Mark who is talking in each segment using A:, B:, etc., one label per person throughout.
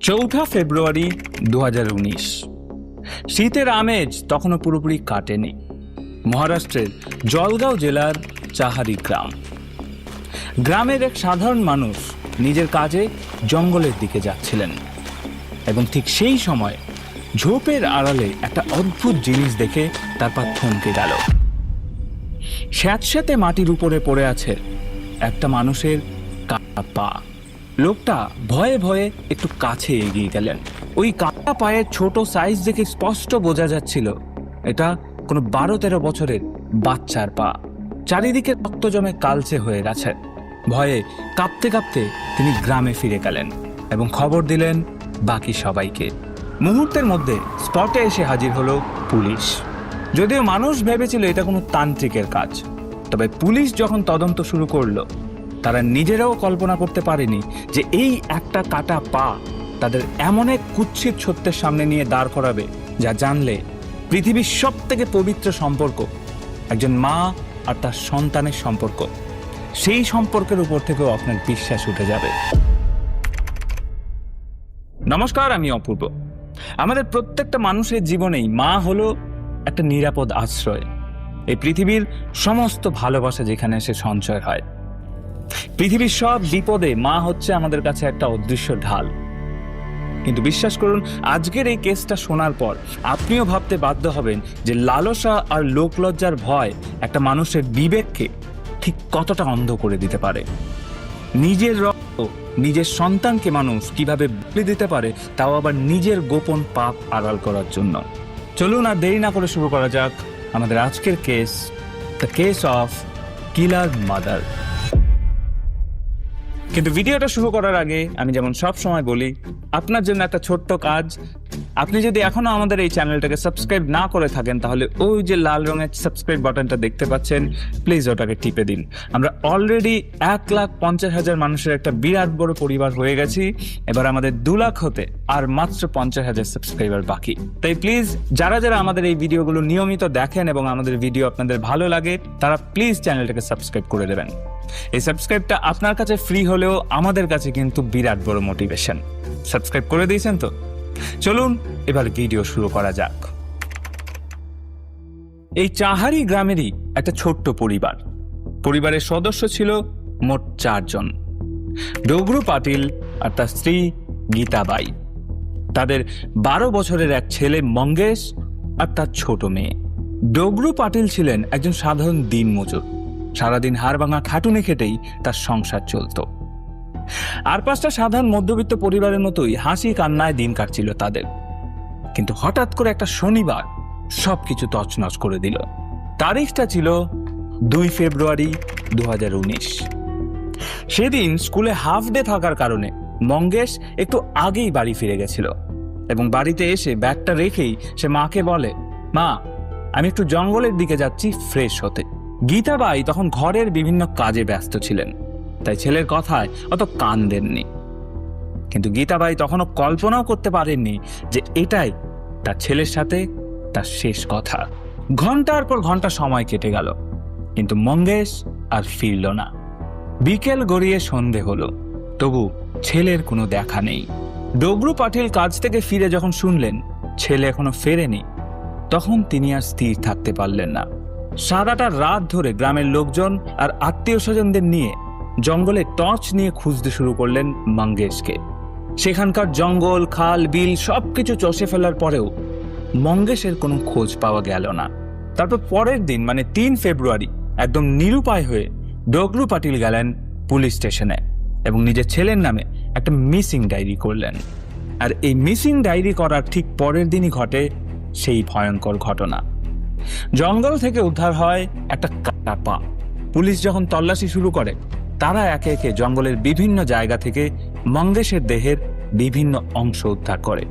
A: চৌঠা ফেব্রুয়ারি 2019। শীতের আমেজ তখনও পুরোপুরি কাটেনি। মহারাষ্ট্রের জলগাঁও জেলার চাহারি গ্রামের এক সাধারণ মানুষ নিজের কাজে জঙ্গলের দিকে যাচ্ছিলেন এবং ঠিক সেই সময় ঝোপের আড়ালে একটা অদ্ভুত জিনিস দেখে তার পা থমকে গেল। স্যাঁতস্যাঁতে মাটির উপরে পড়ে আছে একটা মানুষের কাটা পা। লোকটা ভয়ে ভয়ে একটু কাছে এগিয়ে গেলেন। ওই কাটা পায়ের ছোট সাইজ দেখে স্পষ্ট বোঝা যাচ্ছিল এটা কোনো 12-13 বছরের বাচ্চার পা। চারিদিকে রক্ত জমে কালচে হয়ে গেছে। ভয়ে কাঁপতে কাঁপতে তিনি গ্রামে ফিরে গেলেন এবং খবর দিলেন বাকি সবাইকে। মুহূর্তের মধ্যে স্পটে এসে হাজির হলো পুলিশ। যদিও মানুষ ভেবেছিল এটা কোনো তান্ত্রিকের কাজ, তবে পুলিশ যখন তদন্ত শুরু করলো তারা নিজেরাও কল্পনা করতে পারেনি যে এই একটা কাটা পা তাদের এমন এক কুৎসিত সত্যের সামনে নিয়ে দাঁড় করাবে যা জানলে পৃথিবীর সব থেকে পবিত্র সম্পর্ক, একজন মা আর তার সন্তানের সম্পর্ক, সেই সম্পর্কের উপর থেকেও আপনার বিশ্বাস উঠে যাবে। নমস্কার, আমি অপূর্ব। আমাদের প্রত্যেকটা মানুষের জীবনেই মা হলো একটা নিরাপদ আশ্রয়। এই পৃথিবীর সমস্ত ভালোবাসা যেখানে এসে সঞ্চয় হয়। পৃথিবীর সব বিপদে মা হচ্ছে আমাদের কাছে একটা অদৃশ্য ঢাল। কিন্তু বিশ্বাস করুন, আজকের এই কেসটা শোনার পর আপনিও ভাবতে বাধ্য হবেন যে লালসা আর লোকলজ্জার ভয় একটা মানুষের বিবেককে ঠিক কতটা অন্ধ করে দিতে পারে। নিজের রক্ত, নিজের সন্তানকে মানুষ কিভাবে বলি দিতে পারে, তাও আবার নিজের গোপন পাপ আড়াল করার জন্য। চলুন আর দেরি না করে শুরু করা যাক আমাদের আজকের case, the case of killer mother. কিন্তু ভিডিওটা শুরু করার আগে আমি যেমন সব সময় বলি, আপনার জন্য একটা ছোট্ট কাজ। আপনি যদি এখনো আমাদের এই চ্যানেলটাকে সাবস্ক্রাইব না করে থাকেন, তাহলে ওই যে লাল রঙের সাবস্ক্রাইব বাটনটা দেখতে পাচ্ছেন, প্লিজ ওটাকে টিপে দিন। আমরা অলরেডি 1,50,000 মানুষের একটা বিরাট বড় পরিবার হয়ে গেছি। এবার আমাদের 2 লাখ হতে আর মাত্র 50,000 সাবস্ক্রাইবার বাকি। তাই প্লিজ যারা যারা আমাদের এই ভিডিওগুলো নিয়মিত দেখেন এবং আমাদের ভিডিও আপনাদের ভালো লাগে, তারা প্লিজ চ্যানেলটাকে সাবস্ক্রাইব করে দেবেন। এই সাবস্ক্রাইবটা আপনার কাছে ফ্রি হলেও আমাদের কাছে কিন্তু বিরাট বড় মোটিভেশন। সাবস্ক্রাইব করে দিয়েছেন তো? চলুন এবার ভিডিও শুরু করা যাক। এই চাহারি গ্রামেরই একটা ছোট্ট পরিবার। পরিবারের সদস্য ছিল মোট 4 জন। ডোগরু পাটিল আর তার স্ত্রী গীতাবাই, তাদের 12 বছরের এক ছেলে মঙ্গেশ আর তার ছোট মেয়ে। ডোগরু পাটিল ছিলেন একজন সাধারণ দিনমজুর। সারাদিন হাড়ভাঙা খাটুনি খেটেই তার সংসার চলত। আর 5টা সাধারণ মধ্যবিত্ত পরিবারের মতোই হাসি কান্নায় দিন কাটছিল তাদের। কিন্তু হঠাৎ করে একটা শনিবার সবকিছু তছনছ করে দিল। তারিখটা ছিল 2 ফেব্রুয়ারি 2019। সেদিন স্কুলে হাফ ডে থাকার কারণে মঙ্গেশ একটু আগেই বাড়ি ফিরে গেছিল এবং বাড়িতে এসে ব্যাগটা রেখেই সে মাকে বলে, মা, আমি একটু জঙ্গলের দিকে যাচ্ছি ফ্রেশ হতে। গীতাবাই তখন ঘরের বিভিন্ন কাজে ব্যস্ত ছিলেন, তাই ছেলের কথায় অত কান দেননি। কিন্তু গীতাবাই তখনও কল্পনাও করতে পারেননি যে এটাই তার ছেলের সাথে তার শেষ কথা। ঘন্টার পর ঘন্টা সময় কেটে গেল, কিন্তু মঙ্গেশ আর ফিরল না। বিকেল গড়িয়ে সন্ধে হলো, তবু ছেলের কোনো দেখা নেই। ডোগরু পাটিল কাজ থেকে ফিরে যখন শুনলেন ছেলে এখনো ফেরেনি, তখন তিনি আর স্থির থাকতে পারলেন না। সারাটা রাত ধরে গ্রামের লোকজন আর আত্মীয় স্বজনদের নিয়ে জঙ্গলে টর্চ নিয়ে খুঁজতে শুরু করলেন মঙ্গেশকে। সেখানকার জঙ্গল, খাল, বিল সবকিছু চষে ফেলার পরেও মঙ্গেশের কোনো খোঁজ পাওয়া গেল না। তারপর পরের দিন মানে 3 ফেব্রুয়ারি একদম নিরুপায় হয়ে ডোগরু পাটিল গেলেন পুলিশ স্টেশনে এবং নিজের ছেলের নামে একটা মিসিং ডায়েরি করলেন। আর এই মিসিং ডায়েরি করার ঠিক পরের দিনই ঘটে সেই ভয়ঙ্কর ঘটনা। জঙ্গল থেকে উদ্ধার হয় একটা কাটা পা। পুলিশ যখন তল্লাশি শুরু করে, তারা একে একে জঙ্গলের বিভিন্ন জায়গা থেকে মঙ্গেশের দেহের বিভিন্ন অংশ উদ্ধার করে।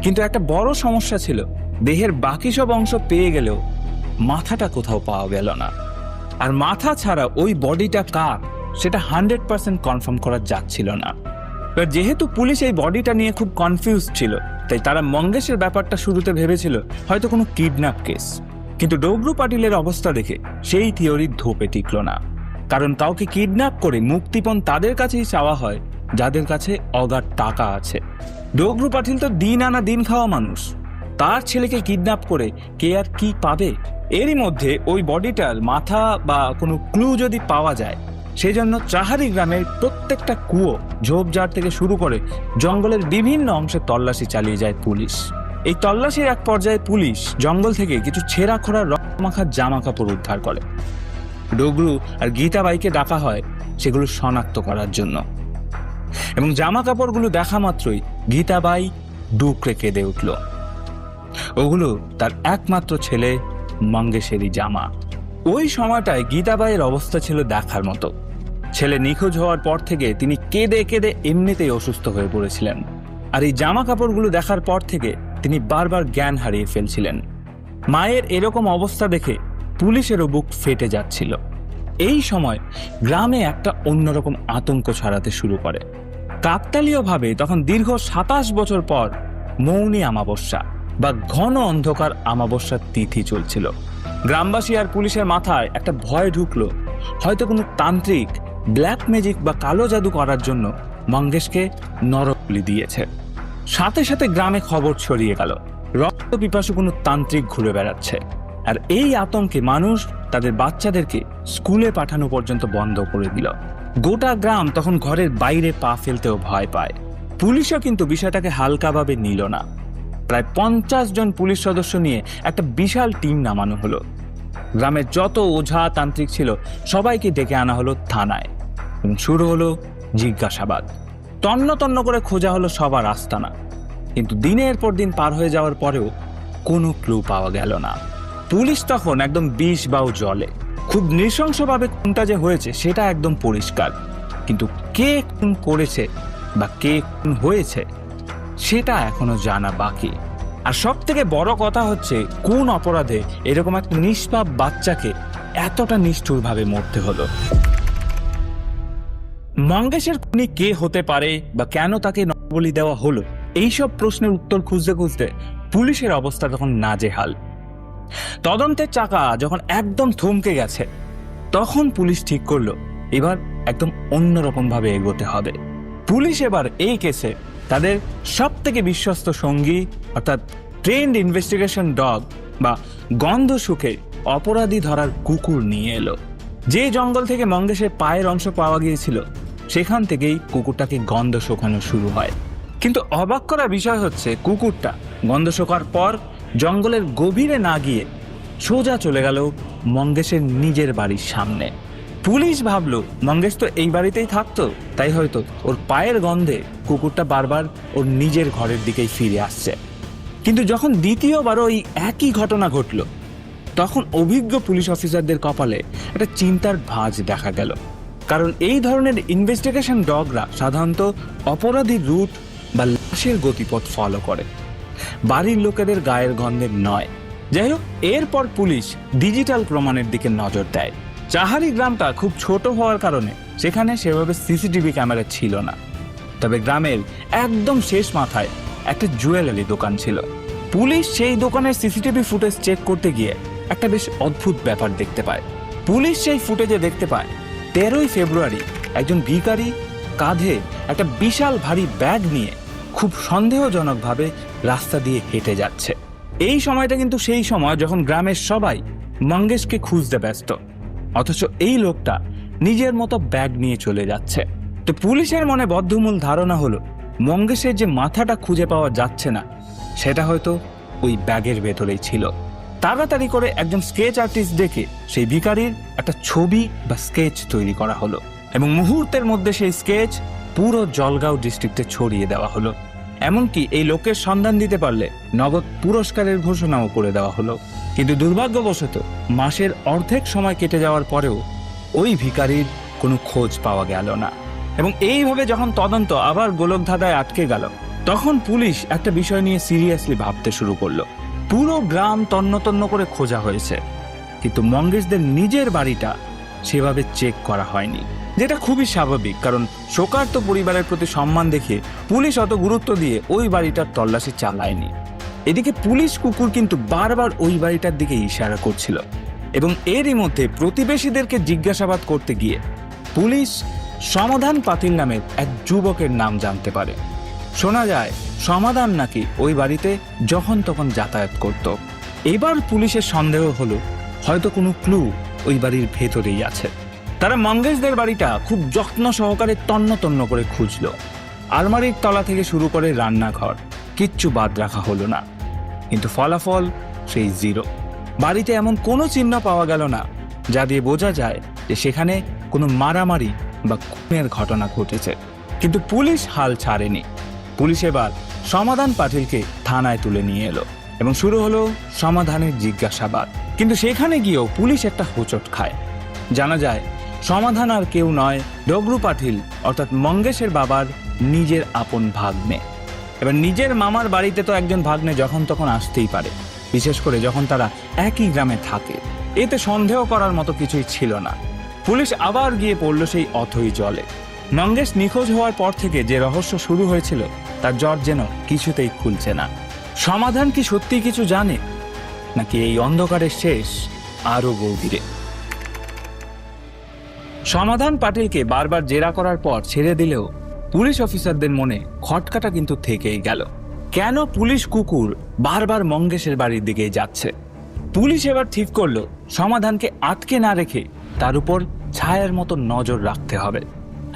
A: কিন্তু একটা বড় সমস্যা ছিল, দেহের বাকি সব অংশ পেয়ে গেলেও মাথাটা কোথাও পাওয়া গেল না। আর মাথা ছাড়া ওই বডিটা কার, সেটা 100% কনফার্ম করা যাচ্ছিল না। এবার যেহেতু পুলিশ এই বডিটা নিয়ে খুব কনফিউজ ছিল, তাই তারা মঙ্গেশের ব্যাপারটা শুরুতে ভেবেছিল হয়তো কোনো কিডন্যাপ কেস। কিন্তু ডোগরু পাটিলের অবস্থা দেখে সেই থিওরি ধোপে টিকল না। কারণ কাউকে কিডন্যাপ করে মুক্তিপণ তাদের কাছেই চাওয়া হয় যাদের কাছে অগাধ টাকা আছে। ডোগরু পাটিল তো দিন আনা দিন খাওয়া মানুষ, তার ছেলেকে কিডন্যাপ করে কে আর কি পাবে? এরই মধ্যে ওই বডিটার মাথা বা কোনো ক্লু যদি পাওয়া যায়, সেজন্য চাহারি গ্রামের প্রত্যেকটা কুয়ো, ঝোপঝাড় থেকে শুরু করে জঙ্গলের বিভিন্ন অংশে তল্লাশি চালিয়ে যায় পুলিশ। এই তল্লাশির এক পর্যায়ে পুলিশ জঙ্গল থেকে কিছু ছেঁড়া খোড়া রক্তমাখা জামা কাপড় উদ্ধার করে। ডোগরু আর গীতাবাইকে ডাকা হয় সেগুলো শনাক্ত করার জন্য, এবং জামা কাপড়গুলো দেখা মাত্রই গীতাবাই ডুকরে কেঁদে উঠল। ওগুলো তার একমাত্র ছেলে মঙ্গেশেরই জামা। ওই সময়টায় গীতাবাইয়ের অবস্থা ছিল দেখার মতো। ছেলে নিখোঁজ হওয়ার পর থেকে তিনি কেঁদে কেঁদে এমনিতেই অসুস্থ হয়ে পড়েছিলেন, আর এই জামা কাপড়গুলো দেখার পর থেকে তিনি বারবার জ্ঞান হারিয়ে ফেলছিলেন। মায়ের এরকম অবস্থা দেখে পুলিশেরও বুক ফেটে যাচ্ছিল। এই সময় গ্রামে একটা অন্যরকম আতঙ্ক ছড়াতে শুরু করে। কাকতালীয়ভাবে তখন দীর্ঘ 27 বছর পর মৌনী অমাবস্যা বা ঘন অন্ধকার অমাবস্যার তিথি চলছিল। গ্রামবাসী আর পুলিশের মাথায় একটা ভয় ঢুকলো, হয়তো কোনো তান্ত্রিক ব্ল্যাক ম্যাজিক বা কালো জাদু করার জন্য মঙ্গেশকে নরবলি দিয়েছে। সাথে সাথে গ্রামে খবর ছড়িয়ে গেল রক্ত পিপাসু কোনো তান্ত্রিক ঘুরে বেড়াচ্ছে। আর এই আতঙ্কে মানুষ তাদের বাচ্চাদেরকে স্কুলে পাঠানো পর্যন্ত বন্ধ করে দিল। গোটা গ্রাম তখন ঘরের বাইরে পা ফেলতেও ভয় পায়। পুলিশও কিন্তু বিষয়টাকে হালকাভাবে নিল না। প্রায় 50 জন পুলিশ সদস্য নিয়ে একটা বিশাল টিম নামানো হলো। গ্রামের যত ওঝা তান্ত্রিক ছিল সবাইকে ডেকে আনা হলো থানায়, এবং শুরু হলো জিজ্ঞাসাবাদ। তন্ন তন্ন করে খোঁজা হলো সবার আস্তানা, কিন্তু দিনের পর দিন পার হয়ে যাওয়ার পরেও কোনো ক্লু পাওয়া গেল না। পুলিশ তখন একদম বিষ বাউ জলে। খুব নৃশংসভাবে খুনটা যে হয়েছে সেটা একদম পরিষ্কার, কিন্তু কে খুন করেছে বা কে খুন হয়েছে সেটা এখনো জানা বাকি। আর সব থেকে বড় কথা হচ্ছে, কোন অপরাধে এরকম একটা নিষ্পাপ বাচ্চাকে এতটা নিষ্ঠুরভাবে মরতে হলো। মঙ্গেশের খুনি কে হতে পারে বা কেন তাকে নরবলি দেওয়া হলো, এইসব প্রশ্নের উত্তর খুঁজতে খুঁজতে পুলিশের অবস্থা তখন নাজেহাল। তদন্তের চাকা যখন একদম থমকে গেছে, তখন পুলিশ ঠিক করলো এবার একদম অন্যরকম ভাবে এগোতে হবে। পুলিশ এবার এই কেসে তাদের সব থেকে বিশ্বস্ত সঙ্গী অর্থাৎ ট্রেন্ড ইনভেস্টিগেশন ডগ বা গন্ধ শুকে অপরাধী ধরার কুকুর নিয়ে এলো। যে জঙ্গল থেকে মঙ্গেশের পায়ের অংশ পাওয়া গিয়েছিল সেখান থেকেই কুকুরটাকে গন্ধ শোকানো শুরু হয়। কিন্তু অবাক করা বিষয় হচ্ছে, কুকুরটা গন্ধ শোকার পর জঙ্গলের গভীরে না গিয়ে সোজা চলে গেল মঙ্গেশের নিজের বাড়ির সামনে। পুলিশ ভাবলো মঙ্গেশ তো এই বাড়িতেই থাকতো, তাই হয়তো ওর পায়ের গন্ধে কুকুরটা বারবার ওর নিজের ঘরের দিকেই ফিরে আসছে। কিন্তু যখন দ্বিতীয়বার ওই একই ঘটনা ঘটল, তখন অভিজ্ঞ পুলিশ অফিসারদের কপালে একটা চিন্তার ভাঁজ দেখা গেল। কারণ এই ধরনের ইনভেস্টিগেশন ডগরা সাধারণত অপরাধীর রুট বা লাশের গতিপথ ফলো করে, বাড়ির লোকেদের গায়ের গন্ধের নয়। যাই হোক, এরপর পুলিশ ডিজিটাল প্রমাণের দিকে নজর দেয়। চাহারি গ্রামটা খুব ছোট হওয়ার কারণে সেখানে সেভাবে সিসিটিভি ক্যামেরা ছিল না। তবে গ্রামের একদম শেষ মাথায় একটা জুয়েলারি দোকান ছিল। পুলিশ সেই দোকানের সিসিটিভি ফুটেজ চেক করতে গিয়ে একটা বেশ অদ্ভুত ব্যাপার দেখতে পায়। পুলিশ সেই ফুটেজে দেখতে পায় 13ই ফেব্রুয়ারি একজন ভিখারি কাঁধে একটা বিশাল ভারী ব্যাগ নিয়ে খুব সন্দেহজনকভাবে রাস্তা দিয়ে হেঁটে যাচ্ছে। এই সময়টা কিন্তু সেই সময় যখন গ্রামের সবাই মঙ্গেশকে খুঁজতে ব্যস্ত, অথচ এই লোকটা নিজের মতো ব্যাগ নিয়ে চলে যাচ্ছে। তো পুলিশের মনে বদ্ধমূল ধারণা হলো মঙ্গেশের যে মাথাটা খুঁজে পাওয়া যাচ্ছে না সেটা হয়তো ওই ব্যাগের ভেতরেই ছিল। তাড়াতাড়ি করে একজন স্কেচ আর্টিস্ট ডেকে সেই ভিখারির একটা ছবি বা স্কেচ তৈরি করা হলো, এবং মুহূর্তের মধ্যে সেই স্কেচ পুরো জলগাঁও ডিস্ট্রিক্টে ছড়িয়ে দেওয়া হলো। এমনকি এই লোকের সন্ধান দিতে পারলে নগদ পুরস্কারের ঘোষণাও করে দেওয়া হলো। কিন্তু দুর্ভাগ্যবশত মাসের অর্ধেক সময় কেটে যাওয়ার পরেও ওই ভিখারির কোনো খোঁজ পাওয়া গেল না। এবং এইভাবে যখন তদন্ত আবার গোলকধাঁধায় আটকে গেল, তখন পুলিশ একটা বিষয় নিয়ে সিরিয়াসলি ভাবতে শুরু করলো। পুরো গ্রাম তন্ন তন্ন করে খোঁজা হয়েছে, কিন্তু মঙ্গেশদের নিজের বাড়িটা সেভাবে চেক করা হয়নি, যেটা খুবই স্বাভাবিক। কারণ শোকার্ত পরিবারের প্রতি সম্মান দেখিয়ে পুলিশ অত গুরুত্ব দিয়ে ওই বাড়িটার তল্লাশি চালায়নি। এদিকে পুলিশ কুকুর কিন্তু বারবার ওই বাড়িটার দিকে ইশারা করছিল, এবং এরই মধ্যে প্রতিবেশীদেরকে জিজ্ঞাসাবাদ করতে গিয়ে পুলিশ সমাধান পাতিল নামের এক যুবকের নাম জানতে পারে। শোনা যায় সমাধান নাকি ওই বাড়িতে যখন তখন যাতায়াত করত। এবার পুলিশের সন্দেহ হলো হয়তো কোনো ক্লু ওই বাড়ির ভেতরেই আছে। তারা মঙ্গেশদের বাড়িটা খুব যত্ন সহকারে তন্ন তন্ন করে খুঁজল। আলমারির তলা থেকে শুরু করে রান্নাঘর, কিচ্ছু বাদ রাখা হলো না। কিন্তু ফলাফল সেই জিরো। বাড়িতে এমন কোনো চিহ্ন পাওয়া গেল না যা দিয়ে বোঝা যায় যে সেখানে কোনো মারামারি বা খুনের ঘটনা ঘটেছে। কিন্তু পুলিশ হাল ছাড়েনি। পুলিশ এবার সমাধান পাটিলকে থানায় তুলে নিয়ে এলো এবং শুরু হলো সমাধানের জিজ্ঞাসাবাদ। কিন্তু সেখানে গিয়েও পুলিশ একটা হোঁচট খায়। জানা যায় সমাধান আর কেউ নয়, ডগরু পাটিল অর্থাৎ মঙ্গেশের বাবার নিজের আপন ভাগ্নে। এবার নিজের মামার বাড়িতে তো একজন ভাগ্নে যখন তখন আসতেই পারে, বিশেষ করে যখন তারা একই গ্রামে থাকে। এতে সন্দেহ করার মতো কিছুই ছিল না। পুলিশ আবার গিয়ে পড়ল সেই অথই জলে। মঙ্গেশ নিখোঁজ হওয়ার পর থেকে যে রহস্য শুরু হয়েছিল তার জট যেন কিছুতেই খুলছে না। সমাধান কি সত্যি কিছু জানে, নাকি এই অন্ধকারের শেষ আরো গভীরে? সমাধান পাটিলকে বারবার জেরা করার পর ছেড়ে দিলেও পুলিশ অফিসারদের মনে খটকাটা কিন্তু থেকেই গেল। কেন পুলিশ কুকুর বারবার মঙ্গেশের বাড়ির দিকে যাচ্ছে? পুলিশ এবার ঠিক করলো সমাধানকে আটকে না রেখে তার উপর ছায়ার মতো নজর রাখতে হবে।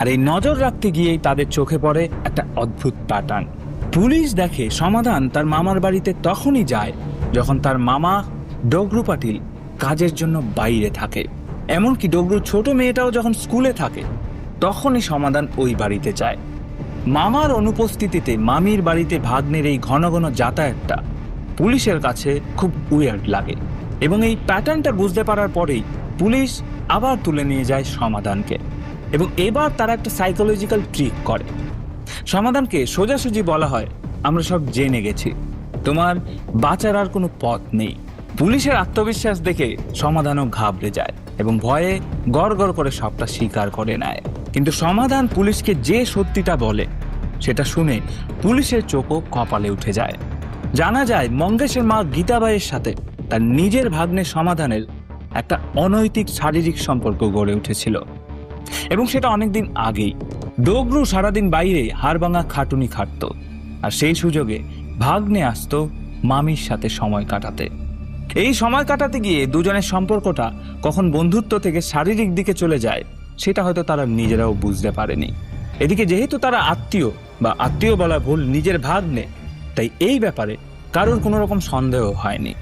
A: আর এই নজর রাখতে গিয়েই তাদের চোখে পড়ে একটা অদ্ভুত প্যাটার্ন। পুলিশ দেখে সমাধান তার মামার বাড়িতে তখনই যায় যখন তার মামা ডগরু পাটিল কাজের জন্য বাইরে থাকে। এমনকি ডগরুর ছোট মেয়েটাও যখন স্কুলে থাকে তখনই সমাধান ওই বাড়িতে যায়। মামার অনুপস্থিতিতে মামির বাড়িতে ভাগ্নের এই ঘন ঘন যাতায়াতটা পুলিশের কাছে খুব উইয়ার্ড লাগে এবং এই প্যাটার্নটা বুঝতে পারার পরেই পুলিশ আবার তুলে নিয়ে যায় সমাধানকে এবং এবার তারা একটা সাইকোলজিক্যাল ট্রিক করে। সমাধানকে সোজাসুজি বলা হয়, আমরা সব জেনে গেছি, তোমার বাঁচার আর কোনো পথ নেই। পুলিশের আত্মবিশ্বাস দেখে সমাধানও ঘাবড়ে যায় এবং ভয়ে গড় গড় করে সবটা স্বীকার করে নেয়। কিন্তু সমাধান পুলিশকে যে সত্যিটা বলে সেটা শুনে পুলিশের চোখও কপালে উঠে যায়। জানা যায় মঙ্গেশের মা গীতাবাইয়ের সাথে তার নিজের ভাগ্নের সমাধানের একটা অনৈতিক শারীরিক সম্পর্ক গড়ে উঠেছিল এবং সেটা অনেকদিন আগেই। ডগরু সারাদিন বাইরে হাড়ভাঙা খাটুনি খাটত আর সেই সুযোগে ভাগ্নে আসতো মামির সাথে সময় কাটাতে। এই সময় কাটাতে গিয়ে দুজনের সম্পর্কটা কখন বন্ধুত্ব থেকে শারীরিক দিকে চলে যায় সেটা হয়তো তারা নিজেরাও বুঝতে পারেনি। এদিকে যেহেতু তারা আত্মীয়, বা আত্মীয় বলা ভুল, নিজের ভাগ্নে, তাই এই ব্যাপারে কারোর কোনো রকম সন্দেহ হয়নি।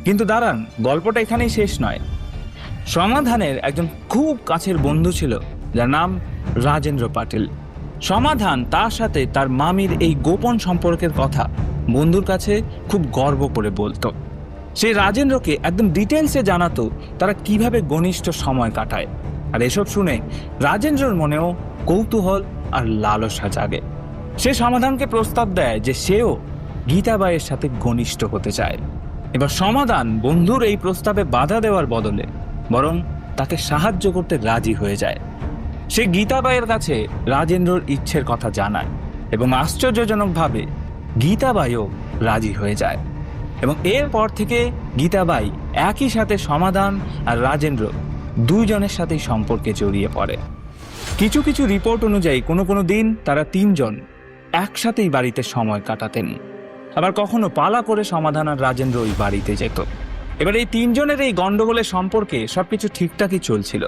A: কিন্তু দাঁড়ান, গল্পটা এখানেই শেষ নয়। সমাধানের একজন খুব কাছের বন্ধু ছিল যার নাম রাজেন্দ্র পাটিল। সমাধান তার সাথে তার মামির এই গোপন সম্পর্কের কথা বন্ধুর কাছে খুব গর্ব করে বলতো। সে রাজেন্দ্রকে একদম ডিটেলসে জানাতো তারা কিভাবে ঘনিষ্ঠ সময় কাটায়। আর এসব শুনে রাজেন্দ্রর মনেও কৌতূহল আর লালসা জাগে। সে সমাধানকে প্রস্তাব দেয় যে সেও গীতাবাইয়ের সাথে ঘনিষ্ঠ হতে চায়। এবার সমাধান বন্ধুর এই প্রস্তাবে বাধা দেওয়ার বদলে বরং তাকে সাহায্য করতে রাজি হয়ে যায়। সে গীতাবাইয়ের কাছে রাজেন্দ্রর ইচ্ছের কথা জানায় এবং আশ্চর্যজনকভাবে গীতাবাইও রাজি হয়ে যায় এবং এরপর থেকে গীতাবাই একই সাথে সমাধান আর রাজেন্দ্র দুইজনের সাথেই সম্পর্কে জড়িয়ে পড়ে। কিছু কিছু রিপোর্ট অনুযায়ী কোনো কোনো দিন তারা তিনজন একসাথেই বাড়িতে সময় কাটাতেন, আবার কখনো পালা করে সমাধান আর রাজেন্দ্র ওই বাড়িতে যেত। এবার এই তিনজনের এই গন্ডগোলের সম্পর্কে সবকিছু ঠিকঠাকই চলছিল,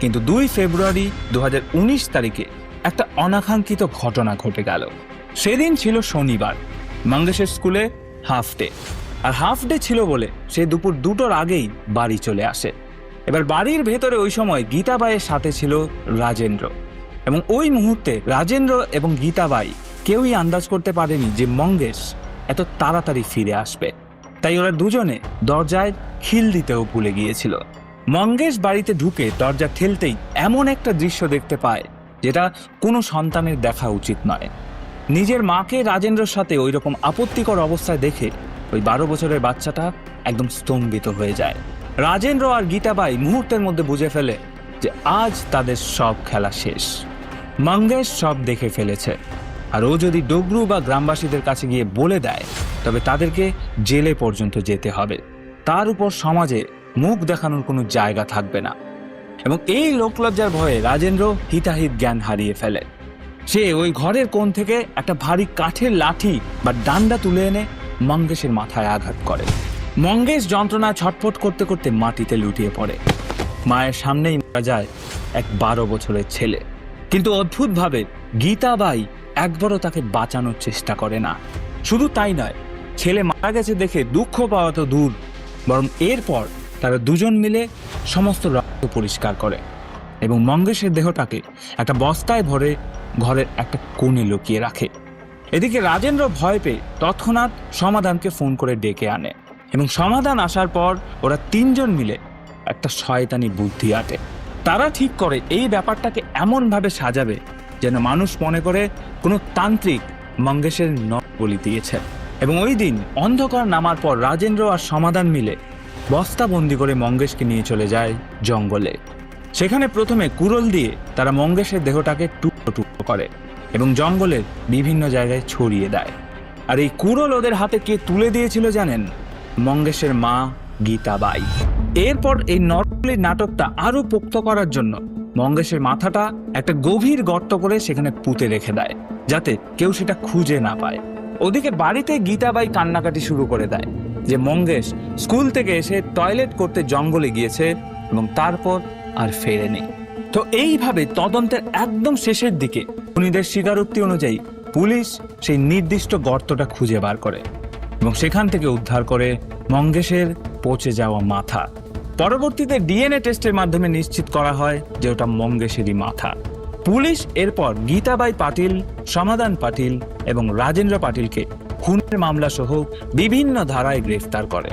A: কিন্তু 2 ফেব্রুয়ারি 2019 তারিখে একটা অনাকাঙ্ক্ষিত ঘটনা ঘটে গেল। সেদিন ছিল শনিবার, মঙ্গেশের স্কুলে হাফ ডে, আর হাফ ডে ছিল বলে সে দুপুর 2টোর আগেই বাড়ি চলে আসে। এবার বাড়ির ভেতরে ওই সময় গীতাবাইয়ের সাথে ছিল রাজেন্দ্র এবং ওই মুহূর্তে রাজেন্দ্র এবং গীতাবাই কেউই আন্দাজ করতে পারেনি যে মঙ্গেশ এত তাড়াতাড়ি ফিরে আসবে। তাই ওরা দুজনে দরজায় খিল দিতেও ভুলে গিয়েছিল। মঙ্গেশ বাড়িতে ঢুকে দরজা ঠেলতেই এমন একটা দৃশ্য দেখতে পায় যেটা কোনো সন্তানের দেখা উচিত নয়। নিজের মাকে রাজেন্দ্রর সাথে ওই রকম আপত্তিকর অবস্থায় দেখে ওই 12 বছরের বাচ্চাটা একদম স্তম্ভিত হয়ে যায়। রাজেন্দ্র আর গীতাবাই মুহূর্তের মধ্যে বুঝে ফেলে যে আজ তাদের সব খেলা শেষ। মঙ্গেশ সব দেখে ফেলেছে, আর ও যদি ডগরু বা গ্রামবাসীদের কাছে গিয়ে বলে দেয় তবে তাদেরকে জেলে পর্যন্ত যেতে হবে। তার উপর সমাজে মুখ দেখানোর কোনো জায়গা থাকবে না এবং এই লোকলজ্জার ভয়ে রাজেন্দ্র হিতাহিত জ্ঞান হারিয়ে ফেলে। সে ওই ঘরের কোণ থেকে একটা ভারী কাঠের লাঠি বা ডান্ডা তুলে এনে মঙ্গেশের মাথায় আঘাত করে। মঙ্গেশ যন্ত্রণা ছটফট করতে করতে মাটিতে লুটিয়ে পড়ে। মায়ের সামনেই মারা যায় এক 12 বছরের ছেলে। কিন্তু অদ্ভুতভাবে গীতাবাই একবারও তাকে বাঁচানোর চেষ্টা করে না। শুধু তাই নয়, ছেলে মারা গেছে দেখে দুঃখ পাওয়া তো দূর, বরং এরপর তারা দুজন মিলে সমস্ত রক্ত পরিষ্কার করে এবং মঙ্গেশের দেহটাকে একটা বস্তায় ভরে ঘরের একটা কোণে লুকিয়ে রাখে। এদিকে রাজেন্দ্র ভয় পেয়ে তৎক্ষণাৎ সমাধানকে ফোন করে ডেকে আনে এবং সমাধান আসার পর ওরা 3 জন মিলে একটা শয়তানি বুদ্ধি আটে। তারা ঠিক করে এই ব্যাপারটাকে এমনভাবে সাজাবে যেন মানুষ মনে করে কোনো তান্ত্রিক মঙ্গেশের বলি দিয়েছে। এবং ওই দিন অন্ধকার নামার পর রাজেন্দ্র আর সমাধান মিলে বস্তাবন্দি করে মঙ্গেশকে নিয়ে চলে যায় জঙ্গলে। সেখানে প্রথমে কুড়োল দিয়ে তারা মঙ্গেশের দেহটাকে টুকরো টুকরো করে এবং জঙ্গলের বিভিন্ন জায়গায় ছড়িয়ে দেয়। আর এই কুড়োল ওদের হাতে কে তুলে দিয়েছিল জানেন? মঙ্গেশের মা গীতাবাই। এরপর এই নরবলির নাটকটা আরো পোক্ত করার জন্য মঙ্গেশের মাথাটা একটা গভীর গর্ত করে সেখানে পুঁতে রেখে দেয়, যাতে কেউ সেটা খুঁজে না পায়। ওদিকে বাড়িতে গীতাবাই কান্নাকাটি শুরু করে দেয় যে মঙ্গেশ স্কুল থেকে এসে টয়লেট করতে জঙ্গলে গিয়েছে এবং তারপর আর ফেরেনি। তো এইভাবে তদন্তের একদম শেষের দিকে খুনিদের স্বীকারোক্তি অনুযায়ী পুলিশ সেই নির্দিষ্ট গর্তটা খুঁজে বার করে এবং সেখান থেকে উদ্ধার করে মঙ্গেশের পচে যাওয়া মাথা। পরবর্তীতে ডিএনএ টেস্টের মাধ্যমে নিশ্চিত করা হয় যে ওটা মঙ্গেশেরই মাথা। পুলিশ এরপর গীতাবাই পাটিল, সমাধান পাটিল এবং রাজেন্দ্র পাটিলকে খুনের মামলা সহ বিভিন্ন ধারায় গ্রেফতার করে।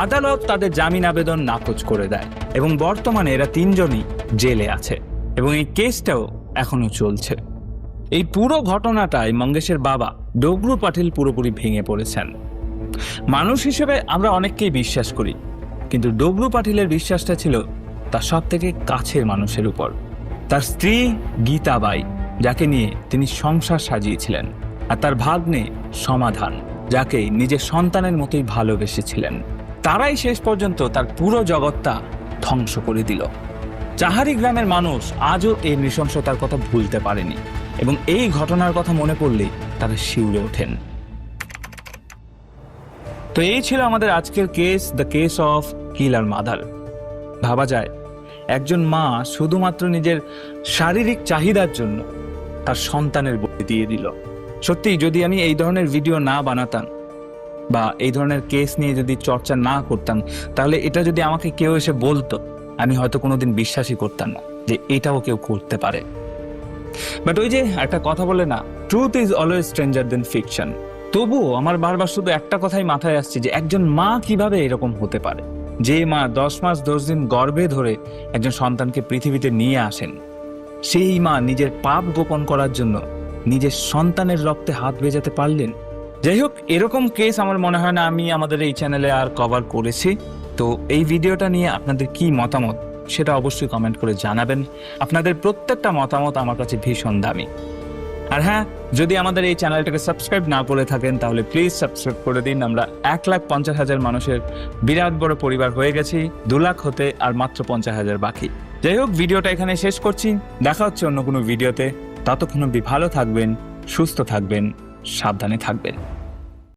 A: আদালত তাদের জামিন আবেদন নাকচ করে দেয় এবং বর্তমানে এরা 3 জনই জেলে আছে এবং এই কেসটাও এখনো চলছে। এই পুরো ঘটনাটায় মঙ্গেশের বাবা ডগরু পাটিল পুরোপুরি ভেঙে পড়েছেন। মানুষ হিসেবে আমরা অনেককেই বিশ্বাস করি, কিন্তু ডগরু পাটিলের বিশ্বাসটা ছিল তার সব থেকে কাছের মানুষের উপর, তার স্ত্রী গীতাবাই, যাকে নিয়ে তিনি সংসার সাজিয়েছিলেন, আর তার ভাগ্নে সমাধান, যাকে নিজের সন্তানের মতোই ভালোবেসেছিলেন। তারাই শেষ পর্যন্ত তার পুরো জগৎটা ধ্বংস করে দিল। চাহারি গ্রামের মানুষ আজও এই নৃশংসতার কথা ভুলতে পারেনি এবং এই ঘটনার কথা মনে পড়লেই তারা শিউরে ওঠেন। তো এই ছিল আমাদের আজকের case, the case of killer mother. ভাবা যায় একজন মা শুধুমাত্র নিজের শারীরিক চাহিদার জন্য তার সন্তানের বলি দিয়ে দিল। সত্যি যদি আমি এই ধরনের ভিডিও না বানাতাম বা এই ধরনের কেস নিয়ে যদি চর্চা না করতাম, তাহলে এটা যদি আমাকে কেউ এসে বলতো, আমি হয়তো কোনোদিন বিশ্বাসই করতাম না যে এটাও কেউ করতে পারে। বাট ওই যে একটা কথা বলে না, truth is always stranger then fiction. তবুও আমার বারবার শুধু একটা কথাই মাথায় আসছে যে একজন মা কিভাবে এরকম হতে পারে, যে মা 10 মাস 10 দিন গর্ভে ধরে একজন সন্তানকে পৃথিবীতে নিয়ে আসেন, সেই মা নিজের পাপ গোপন করার জন্য নিজের সন্তানের রক্তে হাত ভেজাতে পারলেন। যাই হোক, এরকম কেস আমার মনে হয় না আমি আমাদের এই চ্যানেলে আর কভার করেছি। তো এই ভিডিওটা নিয়ে আপনাদের কি মতামত সেটা অবশ্যই কমেন্ট করে জানাবেন। আপনাদের প্রত্যেকটা মতামত আমার কাছে ভীষণ দামি। আর হ্যাঁ, যদি আমাদের এই চ্যানেলটাকে সাবস্ক্রাইব না করে থাকেন তাহলে প্লিজ সাবস্ক্রাইব করে দিন। আমরা 1,50,000 মানুষের বিরাট বড় পরিবার হয়ে গেছি, 2 লাখ হতে আর মাত্র 50,000 বাকি। যাই হোক, ভিডিওটা এখানে শেষ করছি। দেখা হচ্ছে অন্য কোনো ভিডিওতে। ততক্ষণ অবধি ভালো থাকবেন, সুস্থ থাকবেন, সাবধানে থাকবেন।